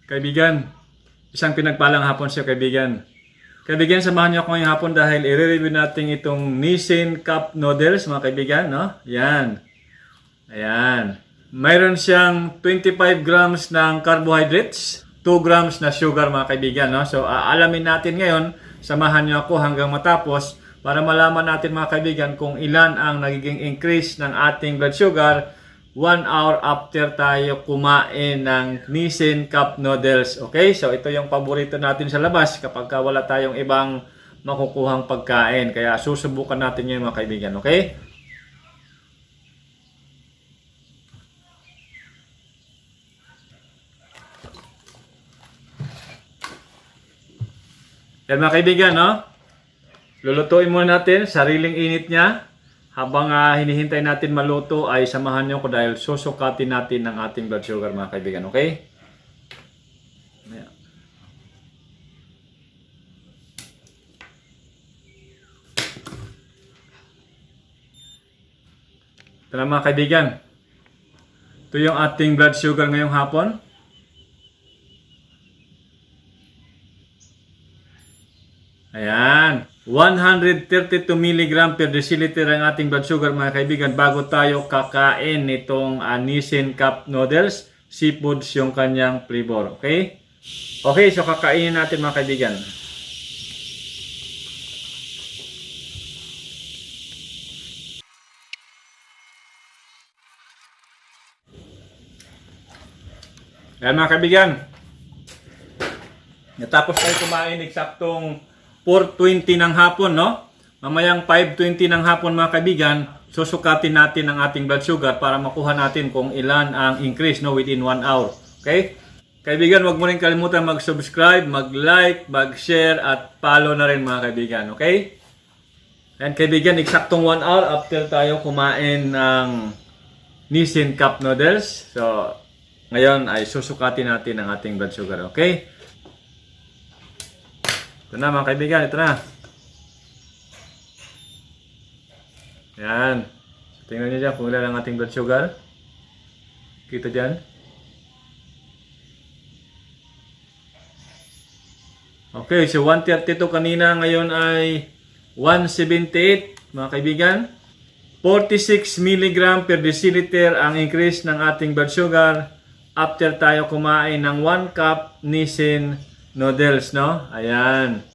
Kaibigan, isang pinagpalang hapon sa kaibigan. Kaibigan, samahan niyo ako ngayong hapon dahil i-review natin itong Nissin Cup Noodles, mga kaibigan, no? Yan. Ayan. Mayroon siyang 25 grams ng carbohydrates, 2 grams na sugar, mga kaibigan, no? So, alamin natin ngayon, samahan niyo ako hanggang matapos para malaman natin, mga kaibigan, kung ilan ang nagiging increase ng ating blood sugar 1 hour after tayo kumain ng Nissin Cup Noodles. Okay? So, ito yung paborito natin sa labas kapag wala tayong ibang makukuhang pagkain. Kaya susubukan natin yun, mga kaibigan. Okay? Yan, mga kaibigan, no? Lulutuin muna natin. Sariling init niya. Habang hinihintay natin maluto ay samahan niyo ko dahil susukatin natin ang ating blood sugar, mga kaibigan. Okay? Ayan. Ito na, mga kaibigan. Ito yung ating blood sugar ngayong hapon. Ayan. 132 mg per deciliter ang ating blood sugar, mga kaibigan, bago tayo kakain nitong Nissin Cup Noodles. Seafoods yung kanyang flavor. Okay? Okay, so kakainin natin, mga kaibigan. Ayan, mga kaibigan. Natapos tayo kumain eksaktong 4:20 ng hapon, no? Mamayang 5:20 ng hapon, mga kaibigan, susukatin natin ang ating blood sugar para makuha natin kung ilan ang increase, no, within 1 hour. Okay? Kaibigan, wag mo rin kalimutan mag-subscribe, mag-like, mag-share, at follow na rin, mga kaibigan. Okay? And kaibigan, eksaktong 1 hour after tayo kumain ng Nissin Cup Noodles. So, ngayon ay susukatin natin ang ating blood sugar. Okay? Ito na, mga kaibigan, ito na. Yan. Tingnan nyo dyan kung ilan ang ating blood sugar. Kita dyan. Okay, so 132 kanina, ngayon ay 178, mga kaibigan. 46 mg per deciliter ang increase ng ating blood sugar after tayo kumain ng 1 cup Nissin Noodles, no? Ayan.